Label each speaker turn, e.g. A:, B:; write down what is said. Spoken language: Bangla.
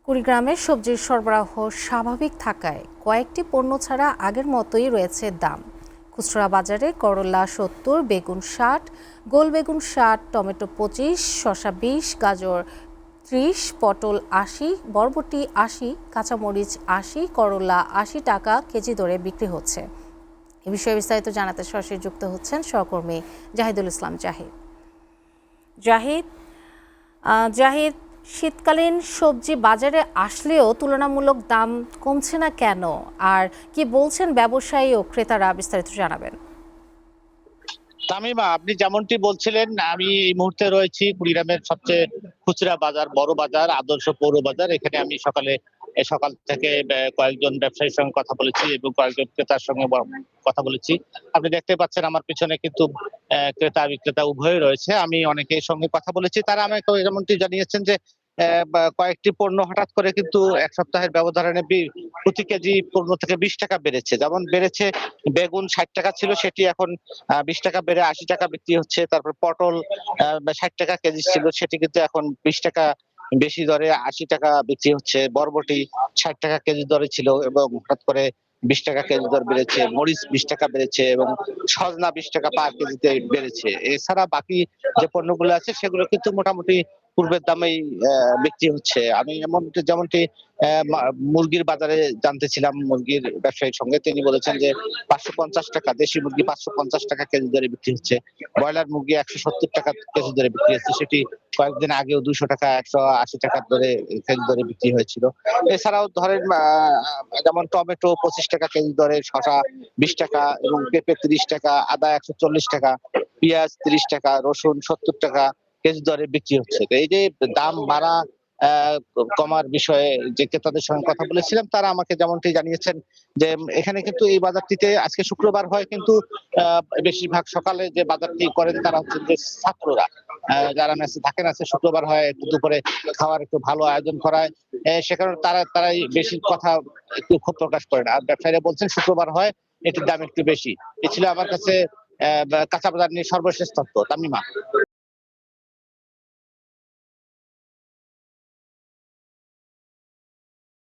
A: কুড়িগ্রামের সবজির সরবরাহ স্বাভাবিক থাকায় কয়েকটি পণ্য ছাড়া আগের মতোই রয়েছে দাম। খুচরা বাজারে করলা ৭০, বেগুন ৬০, গোল বেগুন ৬০, টমেটো ২৫, শসা ২০, গাজর ৩০, পটল ৮০, বরবটি ৮০, কাঁচামরিচ ৮০, করলা ৮০ টাকা কেজি দরে বিক্রি হচ্ছে। এ বিষয়ে বিস্তারিত জানাতে সরাসরি যুক্ত হচ্ছেন সহকর্মী জাহিদুল ইসলাম জাহিদ। জাহিদ, শীতকালীন সবজি বাজারে আসলেও তুলনামূলক দাম কমছে না কেন, আর কি বলছেন ব্যবসায়ী ও ক্রেতারা, বিস্তারিত জানাবেন।
B: তামিমা, আপনি যেমনটি বলছিলেন, আমি এই মুহূর্তে রয়েছি কুড়িগ্রামের সবচেয়ে খুচরা বাজার, বড় বাজার, আদর্শ পৌর বাজার। এখানে আমি সকাল থেকে কয়েকজন ব্যবসায়ীর সঙ্গে কথা বলেছি এবং কয়েকজন ক্রেতার সঙ্গে কথা বলেছি। আপনি দেখতে পাচ্ছেন আমার পিছনে কিন্তু ক্রেতা বিক্রেতা উভয়ই রয়েছে। আমি অনেকের সঙ্গে কথা বলেছি, তারা আমাকে যেমনটি জানিয়েছেন যে কয়েকটি পণ্য হঠাৎ করে কিন্তু এক সপ্তাহের ব্যবধানে প্রতি কেজি ১৫ থেকে ২০ টাকা বেড়েছে। যেমন বেড়েছে, বেগুন ৬০ টাকা ছিল, সেটি এখন ২০ টাকা বেড়ে ৮০ টাকা বিক্রি হচ্ছে। তারপর পটল ৬০ টাকা কেজি ছিল, সেটি কিন্তু এখন ২০ টাকা বেশি দরে ৮০ টাকা বিক্রি হচ্ছে। বরবটি ৬০ টাকা কেজি দরে ছিল এবং হঠাৎ করে ২০ টাকা কেজি দর বেড়েছে। মরিচ ২০ টাকা বেড়েছে এবং সজনা ২০ টাকা পার কেজিতে বেড়েছে। এছাড়া বাকি যে পণ্যগুলো আছে সেগুলো কিন্তু মোটামুটি পূর্বের দামেই বিক্রি হচ্ছে। আমি যেমনটি মুরগির বাজারে জানতেছিলাম মুরগির ব্যবসায়ীর সঙ্গে, তিনি বলেছেন যে ৫৫০ টাকা, দেশি মুরগি ৫৫০ টাকা কেজি দরে বিক্রি হচ্ছে। ব্রয়লার মুরগি ১৭০ টাকা কেজি দরে বিক্রি হচ্ছে, সেটি কয়েকদিন আগেও ২০০ টাকা, ১৮০ টাকার দরে কেজি দরে বিক্রি হয়েছিল। এছাড়াও ধরেন যেমন টমেটো ২৫ টাকা কেজি দরে, শসা ২০ টাকা এবং পেঁপে ৩০ টাকা, আদা ১৪০ টাকা, পেঁয়াজ ৩০ টাকা, রসুন ৭০ টাকা কেজি দরে বিক্রি হচ্ছে। তো এই যে দাম বাড়া কমার বিষয়ে যে ক্রেতাদের সঙ্গে কথা বলেছিলাম, তারা আমাকে যেমনটি জানিয়েছেন যে এখানে কিন্তু এই বাজারটিতে আজকে শুক্রবার হয়, কিন্তু বেশিরভাগ সকালে যে বাজারটি করেন তারা হচ্ছেন যে ছাত্ররা, যারা মেসে থাকেন। আছে শুক্রবার হয় একটু দুপুরে খাওয়ার একটু ভালো আয়োজন করায়, সে কারণে তারাই বেশি কথা একটু ক্ষোভ প্রকাশ করেন। আর ব্যবসায়ীরা বলছেন শুক্রবার হয়, এটির দাম একটু বেশি। এ ছিল আমার কাছে কাঁচা বাজার নিয়ে সর্বশেষ তথ্য। তামিমা।